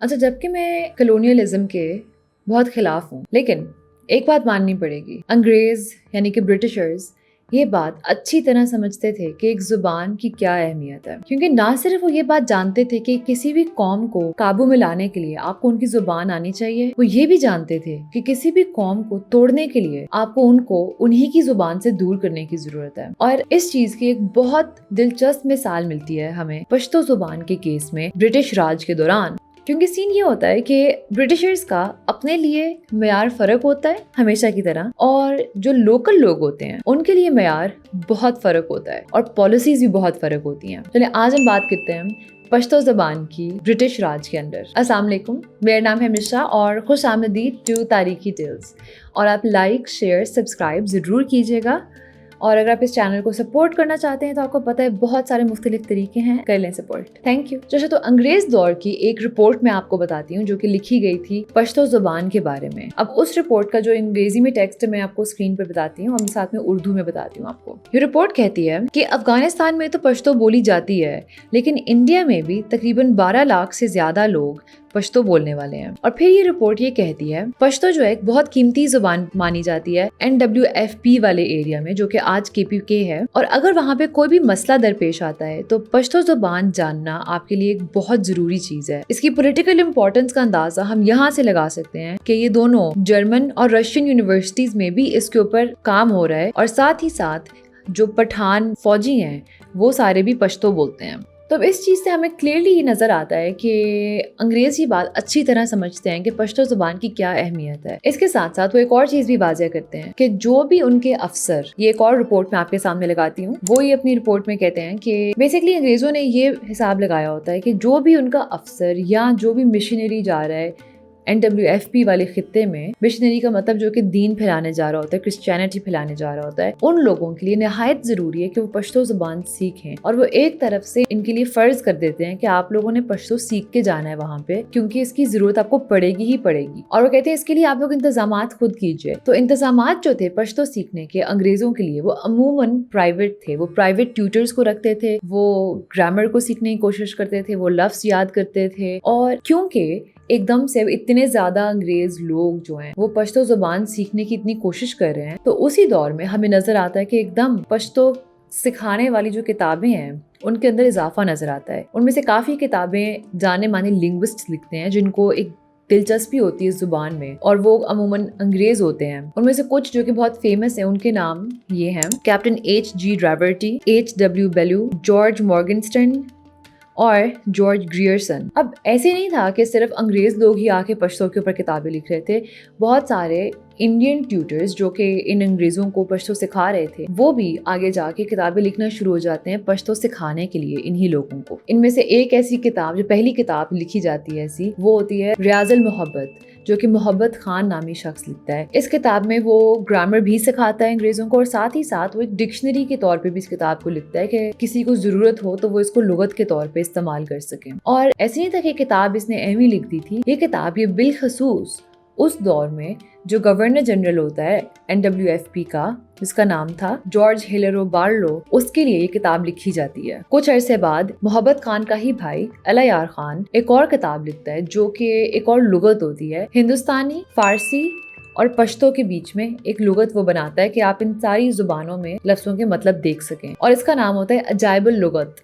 अच्छा, जबकि मैं कलोनियलिज्म के बहुत खिलाफ हूँ, लेकिन एक बात माननी पड़ेगी, अंग्रेज यानी कि ब्रिटिशर्स ये बात अच्छी तरह समझते थे कि एक जुबान की क्या अहमियत है, क्योंकि ना सिर्फ वो ये बात जानते थे कि किसी भी कौम को काबू में लाने के लिए आपको उनकी जुबान आनी चाहिए, वो ये भी जानते थे कि किसी भी कौम को तोड़ने के लिए आपको उनको उन्हीं की जुबान से दूर करने की जरूरत है। और इस चीज की एक बहुत दिलचस्प मिसाल मिलती है हमें पश्तो जुबान के केस में ब्रिटिश राज के दौरान, क्योंकि सीन ये होता है कि ब्रिटिशर्स का अपने लिए मेयार फर्क होता है हमेशा की तरह, और जो लोकल लोग होते हैं उनके लिए मेयार बहुत फर्क होता है और पॉलिसीज भी बहुत फर्क होती हैं। चलिए आज हम बात करते हैं पश्तो ज़बान की ब्रिटिश राज के अंदर। अस्सलाम वालेकुम, मेरा नाम है मिश्रा और खुश आमदीद टू तारीखी टेल्स। और आप लाइक शेयर सब्सक्राइब ज़रूर कीजिएगा, और अगर आप इस चैनल को सपोर्ट करना चाहते हैं तो आपको पता है बहुत सारे मुख्तलिफ तरीके हैं, कर लें सपोर्ट। Thank you. तो अंग्रेज दौर की एक रिपोर्ट मैं आपको बताती हूँ जो कि लिखी गई थी पश्तो जुबान के बारे में। अब उस रिपोर्ट का जो अंग्रेजी में टेक्स्ट मैं आपको स्क्रीन पर बताती हूँ और साथ में उर्दू में बताती हूँ आपको। ये रिपोर्ट कहती है कि अफगानिस्तान में तो पश्तो बोली जाती है, लेकिन इंडिया में भी तकरीबन 12 लाख से ज्यादा लोग पश्तो बोलने वाले हैं। और फिर ये रिपोर्ट ये कहती है पश्तो जो है एक बहुत कीमती जुबान मानी जाती है NWFP वाले एरिया में, जो कि आज KPK है। और अगर वहाँ पे कोई भी मसला दरपेश आता है तो पश्तो जुबान जानना आपके लिए एक बहुत जरूरी चीज है। इसकी पॉलिटिकल इंपॉर्टेंस का अंदाजा हम यहाँ से लगा सकते हैं कि ये दोनों जर्मन और रशियन यूनिवर्सिटीज में भी इसके ऊपर काम हो रहा है, और साथ ही साथ जो पठान फौजी हैं वो सारे भी पश्तो बोलते हैं। तो इस चीज़ से हमें क्लियरली ये नज़र आता है कि अंग्रेज़ ये बात अच्छी तरह समझते हैं कि पश्तो ज़ुबान की क्या अहमियत है। इसके साथ साथ वो एक और चीज़ भी वाज़ेह करते हैं कि जो भी उनके अफसर, ये एक और रिपोर्ट मैं आपके सामने लगाती हूँ, वो ये अपनी रिपोर्ट में कहते हैं कि बेसिकली अंग्रेज़ों ने ये हिसाब लगाया होता है कि जो भी उनका अफसर या जो भी मिशनरी जा रहा है NWFP वाले खित्ते में, मिशनरी का मतलब जो कि दीन फैलाने जा रहा होता है, क्रिश्चियनिटी फैलाने जा रहा होता है, उन लोगों के लिए निहायत जरूरी है कि वो पश्तो जुबान सीखें। और वो एक तरफ से इनके लिए फर्ज कर देते हैं कि आप लोगों ने पश्तो सीख के जाना है वहाँ पे, क्योंकि इसकी जरूरत आपको पड़ेगी ही पड़ेगी। और वो कहते हैं इसके लिए आप लोग इंतजामात खुद कीजिए। तो इंतजामात जो थे पश्तो सीखने के अंग्रेजों के लिए, वो अमूमन प्राइवेट थे। वो प्राइवेट ट्यूटर्स को रखते थे, वो ग्रामर को सीखने की कोशिश करते थे, वो लफ्ज याद करते थे। और क्योंकि एकदम से इतने ज्यादा अंग्रेज लोग जो हैं वो पश्तो जुबान सीखने की इतनी कोशिश कर रहे हैं, तो उसी दौर में हमें नजर आता है कि एकदम पश्तो सिखाने वाली जो किताबें हैं उनके अंदर इजाफा नजर आता है। उनमें से काफी किताबें जाने माने लिंग्विस्ट लिखते हैं जिनको एक दिलचस्पी होती है इस जुबान में, और वो अमूमन अंग्रेज होते हैं। उनमें से कुछ जो कि बहुत फेमस है, उनके नाम ये हैं कैप्टन H.G. ड्रावर्टी, H.W. बेलू, जॉर्ज मॉर्गनस्टर्न और जॉर्ज ग्रियर्सन। अब ऐसे नहीं था कि सिर्फ अंग्रेज लोग ही आके पश्तो के ऊपर किताबें लिख रहे थे। बहुत सारे इंडियन ट्यूटर्स जो कि इन अंग्रेजों को पश्तो सिखा रहे थे, वो भी आगे जाके किताबें लिखना शुरू हो जाते हैं पश्तो सिखाने के लिए इन्हीं लोगों को। इनमें से एक ऐसी किताब, जो पहली किताब लिखी जाती है ऐसी, वो होती है रियाजुल मोहब्बत, जो कि मोहब्बत खान नामी शख्स लिखता है। इस किताब में वो ग्रामर भी सिखाता है अंग्रेजों को, और साथ ही साथ वो एक डिक्शनरी के तौर पे भी इस किताब को लिखता है कि किसी को जरूरत हो तो वो इसको लुगत के तौर पे इस्तेमाल कर सके। और ऐसे नहीं था कि किताब इसने एम ही लिख दी थी, ये किताब ये बिलखसूस उस दौर में जो गवर्नर जनरल होता है NWFP का, जिसका नाम था जॉर्ज हिलेरो बार्लो, उसके लिए ये किताब लिखी जाती है। कुछ अरसे बाद मोहब्बत खान का ही भाई अलायार खान एक और किताब लिखता है जो कि एक और लुगत होती है, हिंदुस्तानी, फारसी और पश्तो के बीच में एक लुगत वो बनाता है कि आप इन सारी जुबानों में लफ्जों के मतलब देख सकें, और इसका नाम होता है अजाइबुल लुगत,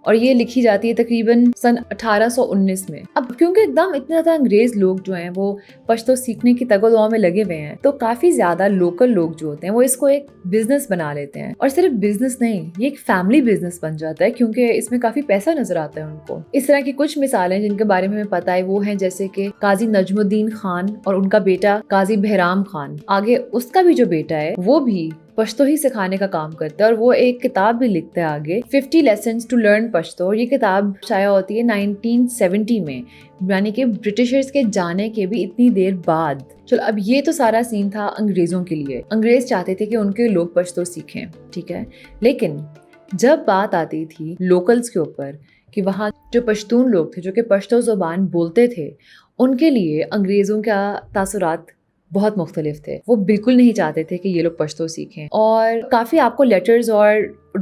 और ये लिखी जाती है तकरीबन सन 1819 में। अब क्योंकि एकदम इतने ज्यादा अंग्रेज लोग जो हैं वो पश्तो सीखने की तगोदौ में लगे हुए हैं, तो काफी ज्यादा लोकल लोग जो होते हैं वो इसको एक बिजनेस बना लेते हैं। और सिर्फ बिजनेस नहीं, ये एक फैमिली बिजनेस बन जाता है, क्योंकि इसमें काफी पैसा नजर आता है उनको। इस तरह की कुछ मिसालें जिनके बारे में हमें पता है वो हैं जैसे कि काजी नजमुद्दीन खान और उनका बेटा काजी बहराम खान। आगे उसका भी जो बेटा है वो भी पश्तो ही सिखाने का काम करता है, और वो एक किताब भी लिखता है आगे, 50 लेसन्स टू लर्न पश्तो। और ये किताब शाया होती है 1970 में, यानी कि ब्रिटिशर्स के जाने के भी इतनी देर बाद। चलो, अब ये तो सारा सीन था अंग्रेजों के लिए। अंग्रेज चाहते थे कि उनके लोग पश्तो सीखें, ठीक है। लेकिन जब बात आती थी लोकल्स के ऊपर कि वहाँ जो पश्तून लोग थे जो कि पश्तो जुबान बोलते थे, उनके लिए अंग्रेजों का तासुरात بہت مختلف تھے. وہ بالکل نہیں چاہتے تھے کہ یہ لوگ پشتو سیکھیں, اور کافی آپ کو لیٹرز اور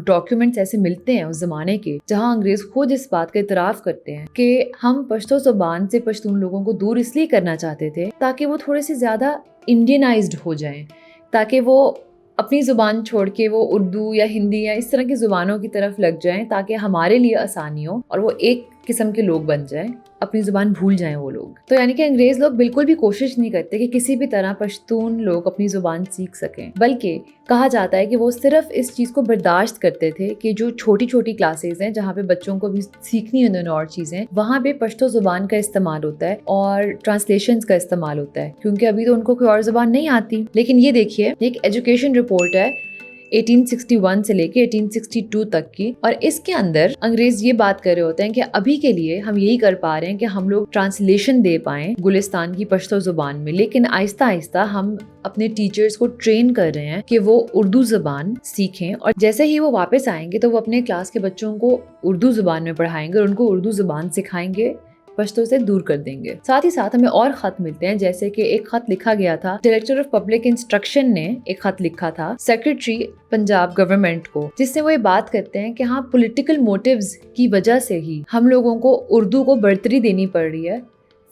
ڈاکیومنٹس ایسے ملتے ہیں اس زمانے کے جہاں انگریز خود اس بات کا اعتراف کرتے ہیں کہ ہم پشتو زبان سے پشتون لوگوں کو دور اس لیے کرنا چاہتے تھے تاکہ وہ تھوڑے سے زیادہ انڈینائزڈ ہو جائیں, تاکہ وہ اپنی زبان چھوڑ کے وہ اردو یا ہندی یا اس طرح کی زبانوں کی طرف لگ جائیں تاکہ ہمارے لیے آسانی ہو اور وہ ایک قسم کے لوگ بن جائیں, اپنی زبان بھول جائیں وہ لوگ. تو یعنی کہ انگریز لوگ بالکل بھی کوشش نہیں کرتے کہ کسی بھی طرح پشتون لوگ اپنی زبان سیکھ سکیں, بلکہ کہا جاتا ہے کہ وہ صرف اس چیز کو برداشت کرتے تھے کہ جو چھوٹی چھوٹی کلاسز ہیں جہاں پہ بچوں کو بھی سیکھنی ہے انہوں اور چیزیں, وہاں پہ پشتو زبان کا استعمال ہوتا ہے اور ٹرانسلیشنز کا استعمال ہوتا ہے, کیونکہ ابھی تو ان کو کوئی اور زبان نہیں آتی. لیکن یہ دیکھیے, ایک ایجوکیشن رپورٹ ہے 1861 سے لے کے 1862 تک کی, اور اس کے اندر انگریز یہ بات کر رہے ہوتے ہیں کہ ابھی کے لیے ہم یہی کر پا رہے ہیں کہ ہم لوگ ٹرانسلیشن دے پائیں گلستان کی پشتو زبان میں, لیکن آہستہ آہستہ ہم اپنے ٹیچرز کو ٹرین کر رہے ہیں کہ وہ اردو زبان سیکھیں, اور جیسے ہی وہ واپس آئیں گے تو وہ اپنے کلاس کے بچوں کو اردو زبان میں پڑھائیں گے اور ان کو اردو زبان سکھائیں گے, پشتو سے دور کر دیں گے. ساتھ ہی ساتھ ہمیں اور خط ملتے ہیں, جیسے کہ ایک خط لکھا گیا تھا ڈائریکٹر آف پبلک انسٹرکشن نے ایک خط لکھا تھا سیکرٹری پنجاب گورنمنٹ کو, جس سے وہ یہ بات کرتے ہیں کہ ہاں پولیٹیکل موٹیوز کی وجہ سے ہی ہم لوگوں کو اردو کو برتری دینی پڑ رہی ہے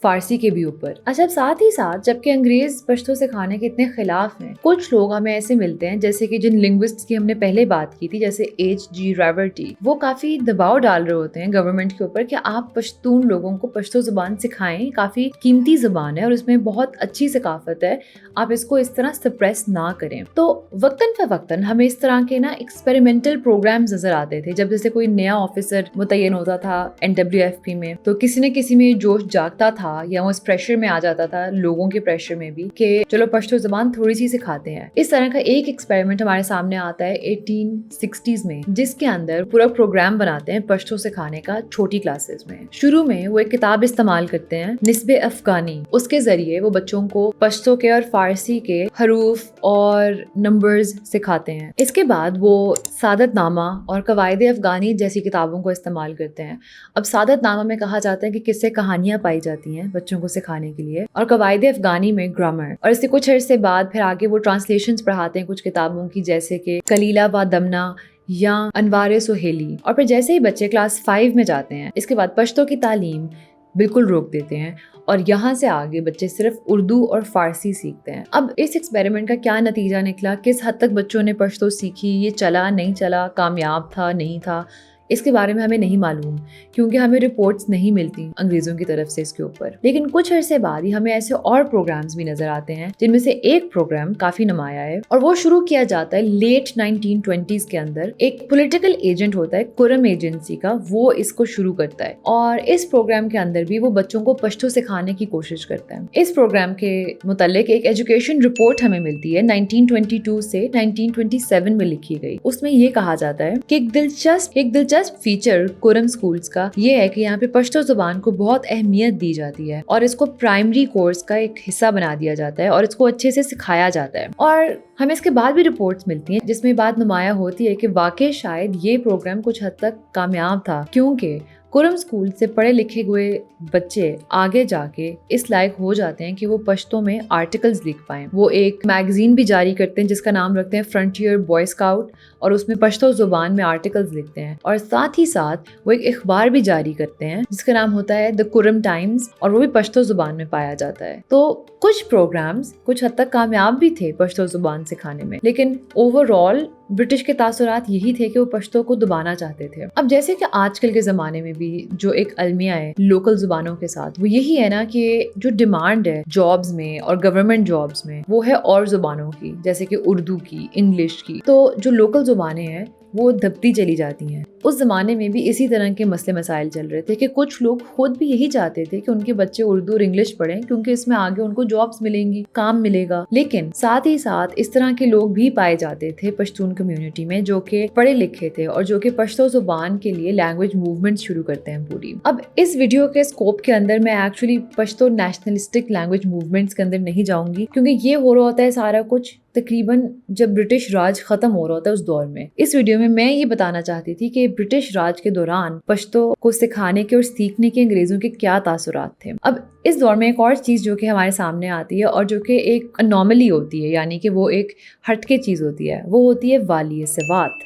فارسی کے بھی اوپر. اچھا, ساتھ ہی ساتھ جبکہ انگریز پشتو سکھانے کے اتنے خلاف ہیں, کچھ لوگ ہمیں ایسے ملتے ہیں جیسے کہ جن لنگوسٹس کی ہم نے پہلے بات کی تھی جیسے H.G. راورٹی, وہ کافی دباؤ ڈال رہے ہوتے ہیں گورنمنٹ کے اوپر کہ آپ پشتون لوگوں کو پشتو زبان سکھائیں, کافی قیمتی زبان ہے اور اس میں بہت اچھی ثقافت ہے, آپ اس کو اس طرح سپریس نہ کریں. تو وقتاً فوقتاً ہمیں اس طرح کے ایکسپیریمنٹل پروگرامز نظر آتے تھے. جب جیسے کوئی نیا آفیسر متعین ہوتا تھا NWFP میں, تو کسی نہ کسی میں جوش جاگتا تھا یا وہ اس پریشر میں آ جاتا تھا, لوگوں کے پریشر میں بھی, کہ چلو پشتو زبان تھوڑی سی سکھاتے ہیں. اس طرح کا ایک ایکسپیریمنٹ ہمارے سامنے آتا ہے 1860s میں, جس کے اندر پورا پروگرام بناتے ہیں پشتو سکھانے کا چھوٹی کلاسز میں. شروع میں وہ ایک کتاب استعمال کرتے ہیں نسب افغانی, اس کے ذریعے وہ بچوں کو پشتو کے اور فارسی کے حروف اور نمبرز سکھاتے ہیں. اس کے بعد وہ سعادت نامہ اور قواعد افغانی جیسی کتابوں کو استعمال کرتے ہیں. اب سعادت نامہ میں کہا جاتا ہے کہ قصے کہانیاں پائی جاتی ہیں بچوں کو سکھانے کے لیے, اور قواعد افغانی میں گرامر, اور اس سے کچھ عرصے بعد پھر آگے وہ ٹرانسلیشنز پڑھاتے ہیں کچھ کتابوں کی جیسے کہ کلیلہ و دمنہ یا انوار سہیلی. اور پھر جیسے ہی بچے کلاس 5 میں جاتے ہیں, اس کے بعد پشتو کی تعلیم بالکل روک دیتے ہیں اور یہاں سے آگے بچے صرف اردو اور فارسی سیکھتے ہیں. اب اس ایکسپیریمنٹ کا کیا نتیجہ نکلا, کس حد تک بچوں نے پشتو سیکھی, یہ چلا نہیں چلا, کامیاب تھا نہیں تھا, اس کے بارے میں ہمیں نہیں معلوم, کیونکہ ہمیں رپورٹس نہیں ملتی انگریزوں کی طرف سے اس کے اوپر. لیکن کچھ عرصے بعد ہی ہمیں ایسے اور پروگرامز بھی نظر آتے ہیں, جن میں سے ایک پروگرام کافی نمایاں ہے, اور وہ شروع کیا جاتا ہے لیٹ 1920s کے اندر. ایک پولیٹیکل ایجنٹ ہوتا ہے قرم ایجنسی کا, وہ اس کو شروع کرتا ہے, اور اس پروگرام کے اندر بھی وہ بچوں کو پشتو سکھانے کی کوشش کرتا ہے. اس پروگرام کے متعلق ایک ایجوکیشن رپورٹ ہمیں ملتی ہے 1922 سے 1927 میں لکھی گئی. اس میں یہ کہا جاتا ہے کہ ایک دلچسپ فیچر قرم سکولز کا یہ ہے کہ یہاں پہ پشتو زبان کو بہت اہمیت دی جاتی ہے, اور اس کو پرائمری کورس کا ایک حصہ بنا دیا جاتا ہے, اور اس کو اچھے سے سکھایا جاتا ہے. اور ہمیں اس کے بعد بھی رپورٹس ملتی ہیں جس میں بات نمایاں ہوتی ہے کہ واقع شاید یہ پروگرام کچھ حد تک کامیاب تھا, کیونکہ قرم سکول سے پڑھے لکھے ہوئے بچے آگے جا کے اس لائق ہو جاتے ہیں کہ وہ پشتو میں آرٹیکلز لکھ پائیں. وہ ایک میگزین بھی جاری کرتے ہیں جس کا نام رکھتے ہیں فرنٹیئر بوائے اسکاؤٹ, اور اس میں پشتو زبان میں آرٹیکلز لکھتے ہیں. اور ساتھ ہی ساتھ وہ ایک اخبار بھی جاری کرتے ہیں جس کا نام ہوتا ہے دا قرم ٹائمز, اور وہ بھی پشتو زبان میں پایا جاتا ہے. تو کچھ پروگرامز کچھ حد تک کامیاب بھی تھے پشتو زبان سکھانے میں, لیکن اوور آل برٹش کے تاثرات یہی تھے کہ وہ پشتو کو دبانا چاہتے تھے. اب جیسے کہ آج کل کے زمانے میں بھی جو ایک المیہ ہے لوکل زبانوں کے ساتھ, وہ یہی ہے نا کہ جو ڈیمانڈ ہے جابز میں اور گورنمنٹ جابز میں وہ ہے اور زبانوں کی, جیسے کہ اردو کی, انگلش کی. تو جو لوکل زبانیں ہیں وہ دبتی چلی جاتی ہیں. اس زمانے میں بھی اسی طرح کے مسئلے مسائل چل رہے تھے کہ کچھ لوگ خود بھی یہی چاہتے تھے کہ ان کے بچے اردو اور انگلش پڑھیں, کیونکہ اس میں آگے ان کو جابز ملیں گی, کام ملے گا. لیکن ساتھ ہی ساتھ اس طرح کے لوگ بھی پائے جاتے تھے پشتون کمیونٹی میں جو کہ پڑھے لکھے تھے اور جو کہ پشتو زبان کے لیے لینگویج موومنٹ شروع کرتے ہیں پوری. اب اس ویڈیو کے اسکوپ کے اندر میں actually Pashto nationalistic language movements کے اندر نہیں جاؤں گی, کیونکہ یہ ہو رہا ہوتا ہے سارا کچھ तकरीबन जब ब्रिटिश राज ख़त्म हो रहा होता है उस दौर में। इस वीडियो में मैं ये बताना चाहती थी कि ब्रिटिश राज के दौरान पश्तो को सिखाने के और सीखने के अंग्रेज़ों के क्या तासुरात थे। अब इस दौर में एक और चीज़ जो कि हमारे सामने आती है और जो कि एक अनॉमली होती है, यानी कि वो एक हटके चीज़ होती है, वो होती है वालिय सवात।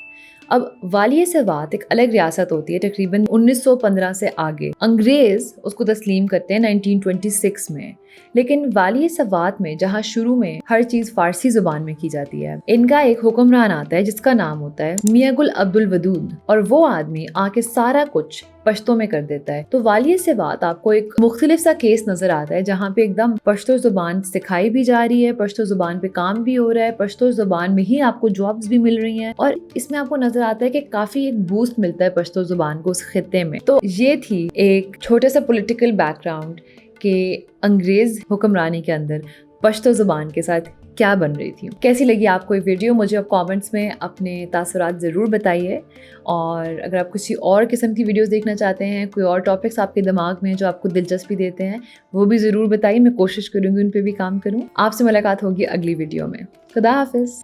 अब वालिय सवात एक अलग रियासत होती है तकरीबन 1915 से आगे। अंग्रेज़ उसको तस्लीम करते हैं 1926 में, लेकिन वालिय सवात में जहाँ शुरू में हर चीज़ फ़ारसी ज़ुबान में की जाती है, इनका एक हुक्मरान आता है जिसका नाम होता है मियां गुल अब्दुल वदूद, और वो आदमी आके सारा कुछ पश्तो में कर देता है। तो वालिय सवात आपको एक मुख्तलिफ सा केस नज़र आता है जहाँ पे एकदम पश्तो ज़ुबान सिखाई भी जा रही है, पश्तो ज़ुबान पे काम भी हो रहा है, पश्तो ज़ुबान में ही आपको जॉब्स भी मिल रही हैं, और इसमें आपको नज़र आता है कि काफ़ी एक बूस्ट मिलता है पश्तो ज़ुबान को उस खित्ते में। तो ये थी एक छोटा सा पॉलिटिकल बैकग्राउंड कि अंग्रेज़ हुक्मरानी के अंदर पश्तो ज़ुबान के साथ क्या बन रही थी। कैसी लगी आपको ये वीडियो, मुझे आप कमेंट्स में अपने तासुरात ज़रूर बताइए। और अगर आप किसी और किस्म की वीडियोस देखना चाहते हैं, कोई और टॉपिक्स आपके दिमाग में जो आपको दिलचस्पी देते हैं, वो भी ज़रूर बताइए। मैं कोशिश करूँगी उन पर भी काम करूँ। आपसे मुलाकात होगी अगली वीडियो में। खुदा हाफिज़।